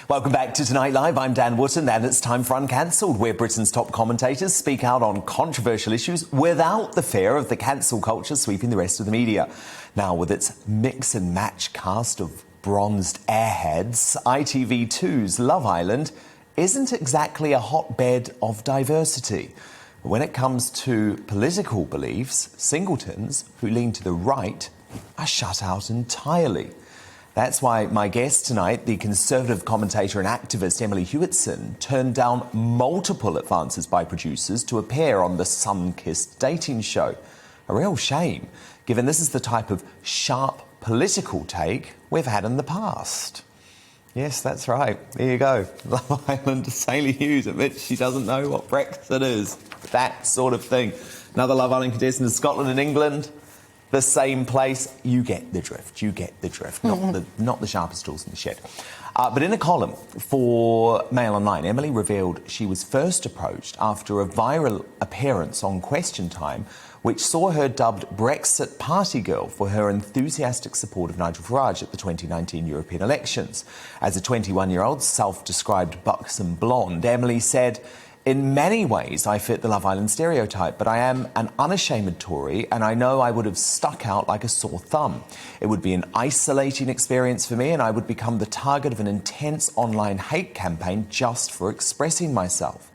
Welcome back to Tonight Live. I'm Dan Wootton, and it's time for Uncancelled, where Britain's top commentators speak out on controversial issues without the fear of the cancel culture sweeping the rest of the media. Now, with its mix and match cast of bronzed airheads, ITV2's Love Island isn't exactly a hotbed of diversity. But when it comes to political beliefs, singletons who lean to the right are shut out entirely. That's why my guest tonight, the Conservative commentator and activist Emily Hewertson, turned down multiple advances by producers to appear on the sun-kissed dating show. A real shame, given this is the type of sharp political take we've had in the past. Yes, that's right. There you go. Love Island, Hayley Hughes admits she doesn't know what Brexit is. That sort of thing. Another Love Island contestant in Scotland and England. The same place. You get the drift. You get the drift. Not the sharpest tools in the shed. But in a column for Mail Online, Emily revealed she was first approached after a viral appearance on Question Time, which saw her dubbed Brexit Party Girl for her enthusiastic support of Nigel Farage at the 2019 European elections. As a 21-year-old self-described buxom blonde, Emily said, "In many ways, I fit the Love Island stereotype, but I am an unashamed Tory, and I know I would have stuck out like a sore thumb. It would be an isolating experience for me, and I would become the target of an intense online hate campaign just for expressing myself."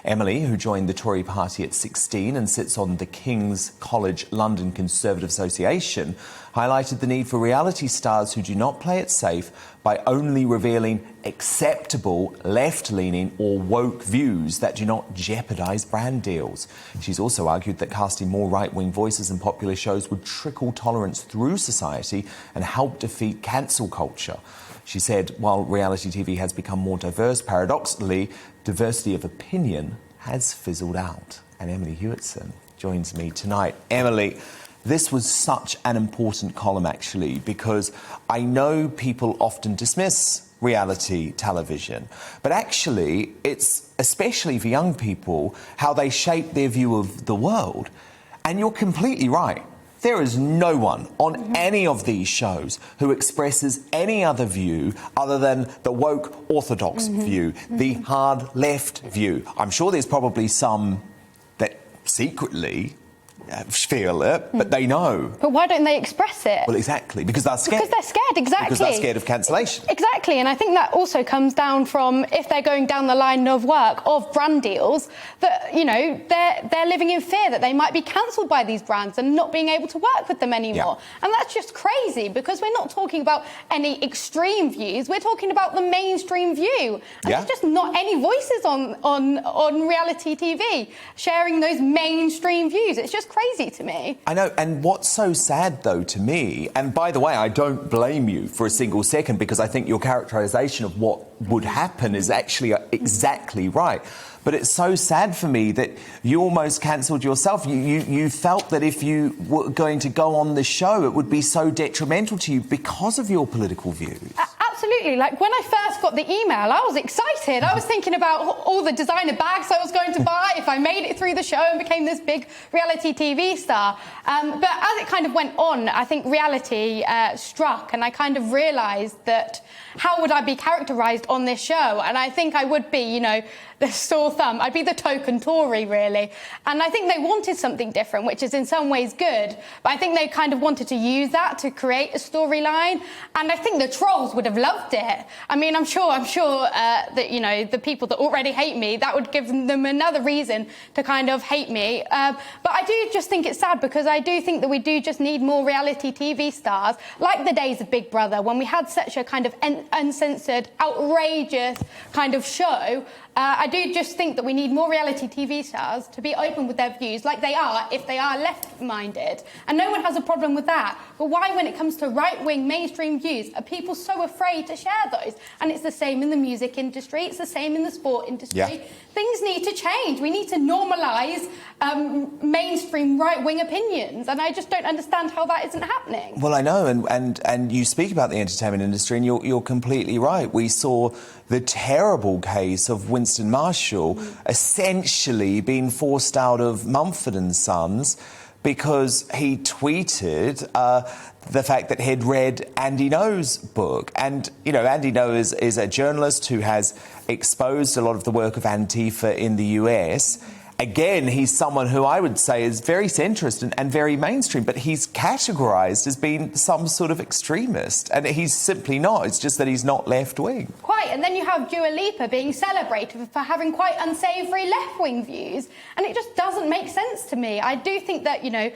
Emily, who joined the Tory party at 16 and sits on the King's College London Conservative Association, highlighted the need for reality stars who do not play it safe by only revealing acceptable left-leaning or woke views that do not jeopardise brand deals. She's also argued that casting more right-wing voices in popular shows would trickle tolerance through society and help defeat cancel culture. She said, while reality TV has become more diverse, paradoxically, diversity of opinion has fizzled out. And Emily Hewertson joins me tonight. Emily, this was such an important column, actually, because I know people often dismiss reality television, but actually it's, especially for young people, how they shape their view of the world. And you're completely right. There is no one on any of these shows who expresses any other view other than the woke orthodox view, the hard left view. I'm sure there's probably some that secretly feel it, but they know. But why don't they express it? Well, exactly, because they're scared. Because they're scared, exactly. Because they're scared of cancellation. Exactly, and I think that also comes down from, if they're going down the line of work, of brand deals, that, you know, they're living in fear that they might be cancelled by these brands and not being able to work with them anymore. Yeah. And that's just crazy, because we're not talking about any extreme views, we're talking about the mainstream view. And there's just not any voices on reality TV sharing those mainstream views. It's just crazy to me. I know, and what's so sad, though, to me, and by the way, I don't blame you for a single second, because I think your characterisation of what would happen is actually exactly right. But it's so sad for me that you almost cancelled yourself. You felt that if you were going to go on the show, it would be so detrimental to you because of your political views. Absolutely. Like, when I first got the email, I was excited. I was thinking about all the designer bags I was going to buy if I made it through the show and became this big reality TV star. But as it kind of went on, I think reality struck, and I kind of realised that how would I be characterised on this show? And I think I would be, you know, the sore thumb. I'd be the token Tory, really. And I think they wanted something different, which is in some ways good. But I think they kind of wanted to use that to create a storyline. And I think the trolls would have loved it. I mean, I'm sure that, you know, the people that already hate me, that would give them another reason to kind of hate me. But I do just think it's sad, because I do think that we do just need more reality TV stars, like the days of Big Brother, when we had such a kind of uncensored, outrageous kind of show. I do just think that we need more reality TV stars to be open with their views, like they are if they are left-minded. And no one has a problem with that. But why, when it comes to right-wing mainstream views, are people so afraid to share those? And it's the same in the music industry, it's the same in the sport industry. Yeah. Things need to change. We need to normalise mainstream right-wing opinions, and I just don't understand how that isn't happening. Well, I know, and you speak about the entertainment industry, and you're completely right. We saw the terrible case of Winston Marshall essentially being forced out of Mumford and Sons because he tweeted the fact that he'd read Andy Ngo's book. And, you know, Andy Ngo is a journalist who has exposed a lot of the work of Antifa in the US. Again, he's someone who I would say is very centrist and very mainstream, but he's categorised as being some sort of extremist. And he's simply not. It's just that he's not left-wing. Quite. And then you have Dua Lipa being celebrated for having quite unsavoury left-wing views. And it just doesn't make sense to me. I do think that, you know,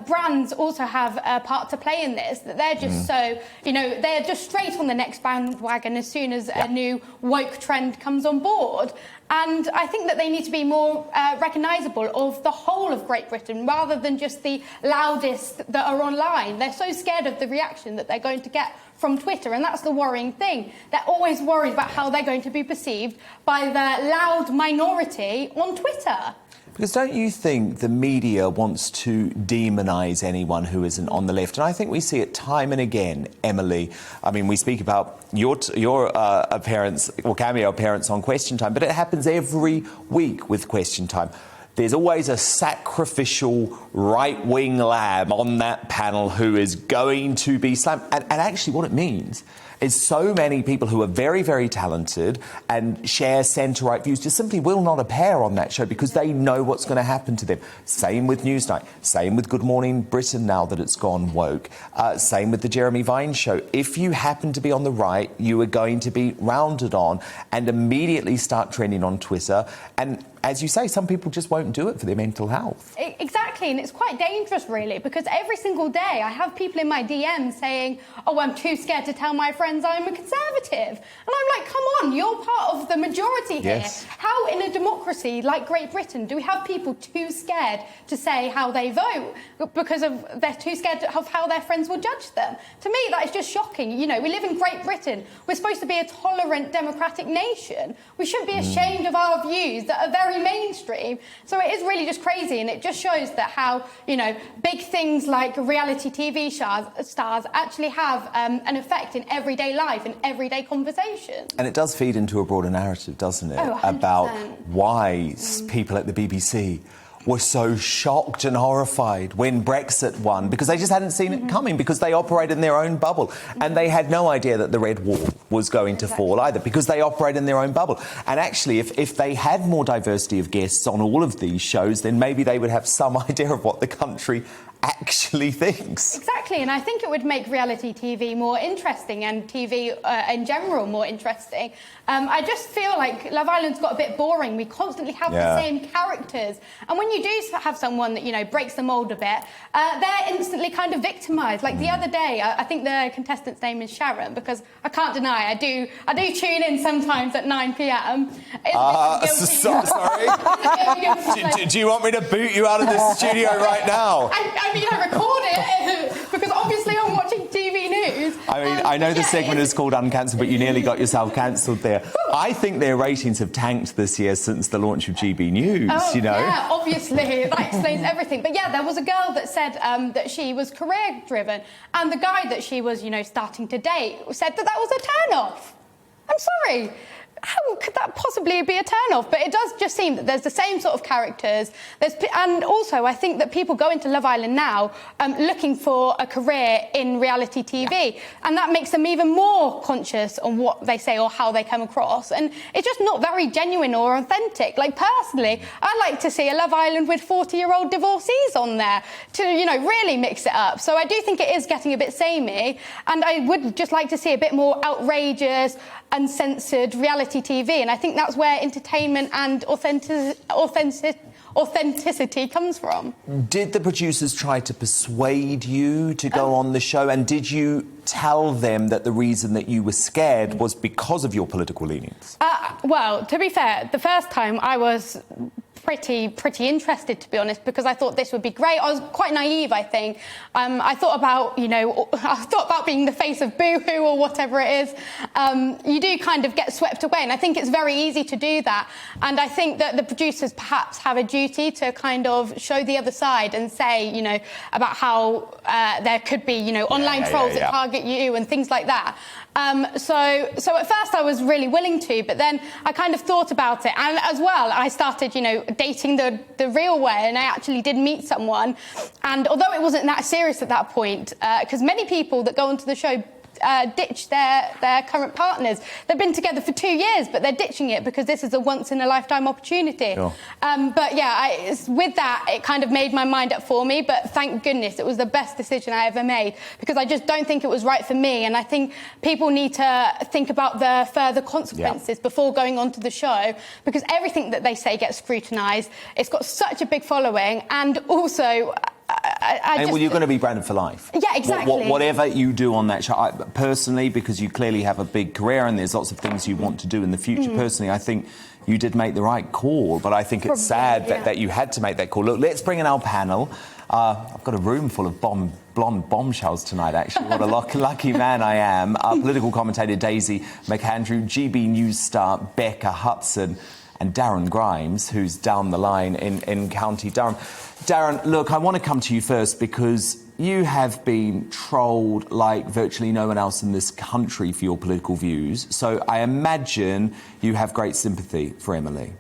brands also have a part to play in this, that they're just so, you know, they're just straight on the next bandwagon as soon as a new woke trend comes on board. And I think that they need to be more recognisable of the whole of Great Britain rather than just the loudest that are online. They're so scared of the reaction that they're going to get from Twitter, and that's the worrying thing. They're always worried about how they're going to be perceived by the loud minority on Twitter. Because don't you think the media wants to demonise anyone who isn't on the left? And I think we see it time and again, Emily. I mean, we speak about your appearance or cameo appearance on Question Time, but it happens every week with Question Time. There's always a sacrificial right-wing lamb on that panel who is going to be slammed. And actually what it means is so many people who are very, very talented and share centre-right views just simply will not appear on that show because they know what's going to happen to them. Same with Newsnight. Same with Good Morning Britain now that it's gone woke. Same with the Jeremy Vine show. If you happen to be on the right, you are going to be rounded on and immediately start trending on Twitter. And as you say, some people just won't do it for their mental health. Exactly, and it's quite dangerous, really, because every single day I have people in my DMs saying, oh, I'm too scared to tell my friends I'm a conservative. And I'm like, come on, you're part of the majority here. Yes. How in a democracy like Great Britain do we have people too scared to say how they vote because they're too scared of how their friends will judge them? To me, that is just shocking. You know, we live in Great Britain. We're supposed to be a tolerant, democratic nation. We shouldn't be ashamed of our views that are very mainstream. So it is really just crazy, and it just shows that how, you know, big things like reality TV stars actually have an effect in everyday life and everyday conversation. And it does feed into a broader narrative, doesn't it? Oh, 100%. About why people at the BBC were so shocked and horrified when Brexit won, because they just hadn't seen it coming, because they operate in their own bubble. And they had no idea that the Red Wall was going to fall either, because they operate in their own bubble. And actually, if they had more diversity of guests on all of these shows, then maybe they would have some idea of what the country actually thinks. Exactly, and I think it would make reality TV more interesting and TV in general more interesting. I just feel like Love Island's got a bit boring. We constantly have the same characters. And when you do have someone that, you know, breaks the mould a bit, they're instantly kind of victimised. Like the other day, I think the contestant's name is Sharon, because I can't deny, I do tune in sometimes at 9 p.m. Sorry? do you want me to boot you out of the studio right now? I mean, I record it because obviously I'm watching TV news. I mean, I know the segment is called Uncancelled, but you nearly got yourself cancelled there. I think their ratings have tanked this year since the launch of GBNews, you know? Yeah, obviously, that explains everything. But yeah, there was a girl that said that she was career-driven, and the guy that she was, you know, starting to date said that was a turn-off. I'm sorry. How could that possibly be a turn-off? But it does just seem that there's the same sort of characters. And also, I think that people go into Love Island now looking for a career in reality TV. And that makes them even more conscious on what they say or how they come across. And it's just not very genuine or authentic. Like, personally, I like to see a Love Island with 40-year-old divorcees on there to, you know, really mix it up. So I do think it is getting a bit samey. And I would just like to see a bit more outrageous, uncensored reality TV, and I think that's where entertainment and authenticity comes from. Did the producers try to persuade you to go on the show, and did you tell them that the reason that you were scared was because of your political leanings? Well, to be fair, the first time I was pretty interested, to be honest, because I thought this would be great. I was quite naive, I think. I thought about, you know, being the face of Boohoo or whatever it is. You do kind of get swept away, and I think it's very easy to do that. And I think that the producers perhaps have a duty to kind of show the other side and say, you know, about how there could be, you know, online trolls that target you and things like that. So at first I was really willing to, but then I kind of thought about it. And as well, I started, dating the real way, and I actually did meet someone. And although it wasn't that serious at that point, because many people that go onto the show ditch their current partners. They've been together for 2 years, but they're ditching it because this is a once-in-a-lifetime opportunity. Sure. But yeah, with that, it kind of made my mind up for me, but thank goodness it was the best decision I ever made, because I just don't think it was right for me, and I think people need to think about the further consequences before going onto the show, because everything that they say gets scrutinised. It's got such a big following, and also... Well, you're going to be branded for life. Yeah, exactly. Whatever you do on that show, personally, because you clearly have a big career and there's lots of things you want to do in the future. Personally, I think you did make the right call, but I think it's sad that you had to make that call. Look, let's bring in our panel. I've got a room full of blonde bombshells tonight, actually. What a lucky man I am. Political commentator Daisy McAndrew, GBNews star Becca Hudson, and Darren Grimes, who's down the line in County Durham. Darren, look, I want to come to you first because you have been trolled like virtually no one else in this country for your political views. So I imagine you have great sympathy for Emily.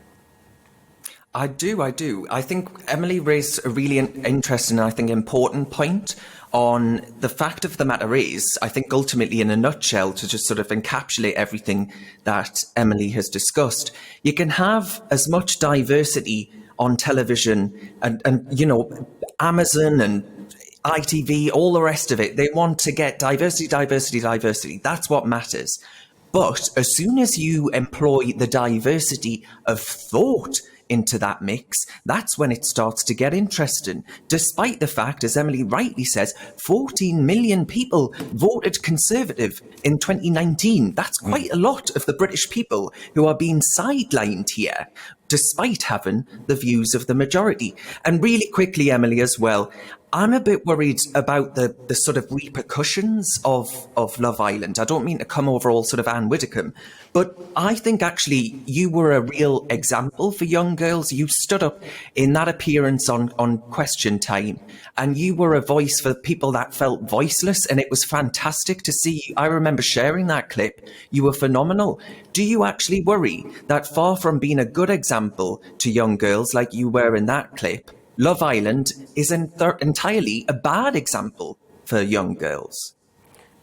I do. I think Emily raised a really interesting and I think important point on the fact of the matter is, I think ultimately in a nutshell, to just sort of encapsulate everything that Emily has discussed, you can have as much diversity on television and Amazon and ITV, all the rest of it. They want to get diversity. That's what matters. But as soon as you employ the diversity of thought into that mix, that's when it starts to get interesting. Despite the fact, as Emily rightly says, 14 million people voted Conservative in 2019. That's quite a lot of the British people who are being sidelined here, despite having the views of the majority. And really quickly, Emily, as well, I'm a bit worried about the sort of repercussions of Love Island. I don't mean to come over all sort of Anne Widdecombe, but I think actually you were a real example for young girls. You stood up in that appearance on Question Time, and you were a voice for people that felt voiceless, and it was fantastic to see you. I remember sharing that clip. You were phenomenal. Do you actually worry that far from being a good example to young girls like you were in that clip, Love Island is entirely a bad example for young girls?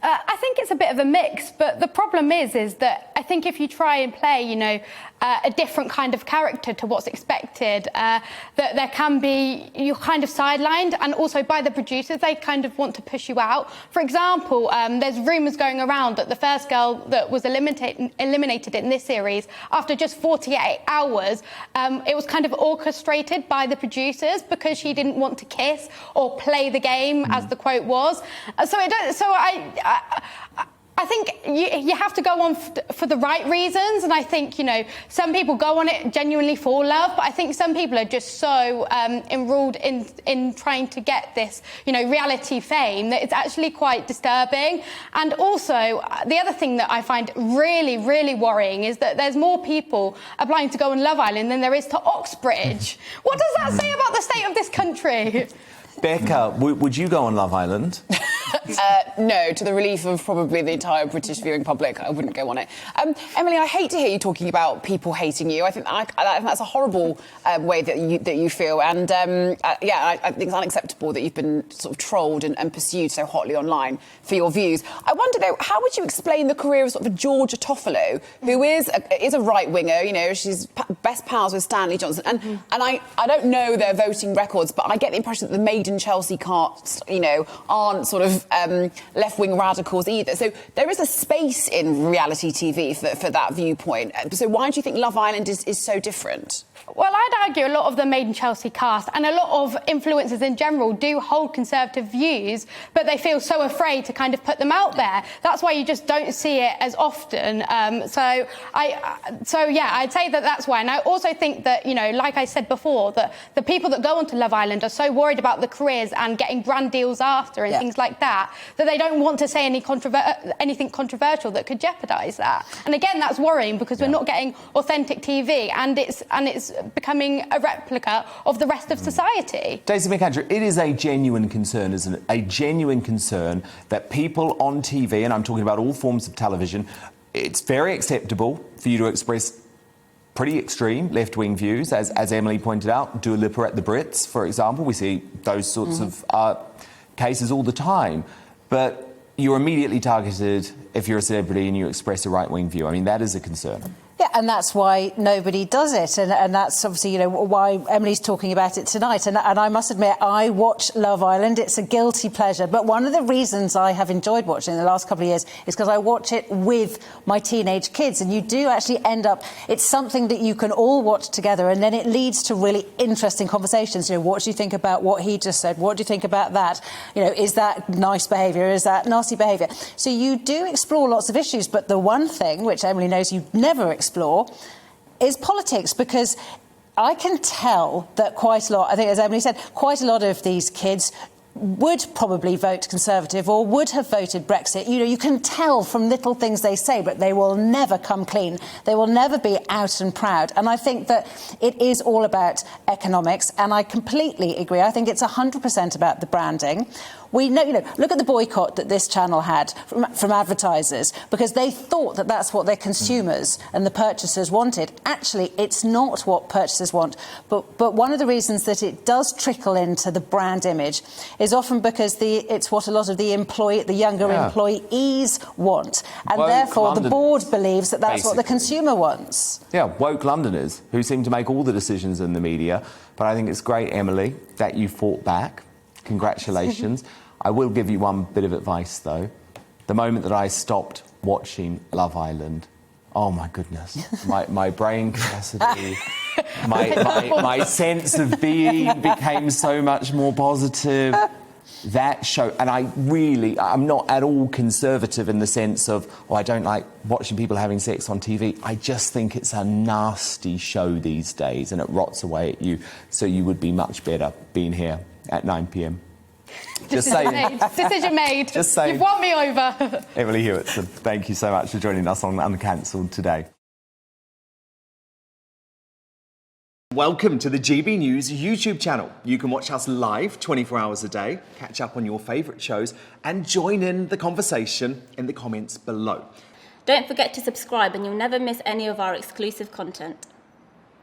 I think it's a bit of a mix, but the problem is that I think if you try and play, a different kind of character to what's expected, that there can be, you're kind of sidelined, and also by the producers, they kind of want to push you out. For example, there's rumours going around that the first girl that was eliminated in this series, after just 48 hours, it was kind of orchestrated by the producers because she didn't want to kiss or play the game, as the quote was. I think you have to go on for the right reasons, and I think, some people go on it genuinely for love, but I think some people are just so enrolled in trying to get this, reality fame that it's actually quite disturbing. And also, the other thing that I find really, really worrying is that there's more people applying to go on Love Island than there is to Oxbridge. What does that say about the state of this country? Becca, would you go on Love Island? No, to the relief of probably the entire British viewing public, I wouldn't go on it. Emily, I hate to hear you talking about people hating you. I think that's a horrible way that you feel, and I think it's unacceptable that you've been sort of trolled and pursued so hotly online for your views. I wonder though, how would you explain the career of sort of Georgia Toffolo, who is a right winger? She's best pals with Stanley Johnson, and I don't know their voting records, but I get the impression that the Maiden Chelsea cast, aren't sort of left-wing radicals either. So there is a space in reality TV for that viewpoint. So why do you think Love Island is so different? Well, I'd argue a lot of the Maiden Chelsea cast and a lot of influencers in general do hold conservative views, but they feel so afraid to kind of put them out there. That's why you just don't see it as often. I'd say that's why. And I also think that, like I said before, that the people that go onto Love Island are so worried about the careers and getting brand deals after and things like that, that they don't want to say anything controversial that could jeopardise that. And again, that's worrying because we're not getting authentic TV, and it's becoming a replica of the rest of society. Daisy McAndrew, it is a genuine concern, isn't it? A genuine concern that people on TV, and I'm talking about all forms of television, it's very acceptable for you to express pretty extreme left-wing views, as Emily pointed out. Dua Lipa at the Brits, for example. We see those sorts of cases all the time. But you're immediately targeted if you're a celebrity and you express a right-wing view. I mean, that is a concern. Yeah, and that's why nobody does it. And that's obviously, why Emily's talking about it tonight. And I must admit, I watch Love Island. It's a guilty pleasure. But one of the reasons I have enjoyed watching it in the last couple of years is because I watch it with my teenage kids. And you do actually end up, it's something that you can all watch together. And then it leads to really interesting conversations. What do you think about what he just said? What do you think about that? Is that nice behaviour? Is that nasty behaviour? So you do explore lots of issues. But the one thing, which Emily knows you never explore, is politics, because I can tell that quite a lot, I think as Emily said, quite a lot of these kids would probably vote Conservative or would have voted Brexit. You can tell from little things they say, but they will never come clean. They will never be out and proud. And I think that it is all about economics, and I completely agree. I think it's 100% about the branding. We know, look at the boycott that this channel had from advertisers, because they thought that that's what their consumers and the purchasers wanted. Actually, it's not what purchasers want. But one of the reasons that it does trickle into the brand image is often because it's what a lot of the younger employees want. And Woke therefore, Londoners, the board believes that that's what the basically. consumer wants. Yeah, woke Londoners who seem to make all the decisions in the media. But I think it's great, Emily, that you fought back. Congratulations. I will give you one bit of advice, though. The moment that I stopped watching Love Island, oh, my goodness, my brain capacity, my sense of being became so much more positive. That show, and I'm not at all conservative in the sense of, I don't like watching people having sex on TV. I just think it's a nasty show these days, and it rots away at you. So you would be much better being here at 9 p.m. Just saying. Decision made. Just saying. You've won me over. Emily Hewertson, thank you so much for joining us on Uncancelled today. Welcome to the GBNews YouTube channel. You can watch us live 24 hours a day, catch up on your favourite shows, and join in the conversation in the comments below. Don't forget to subscribe and you'll never miss any of our exclusive content.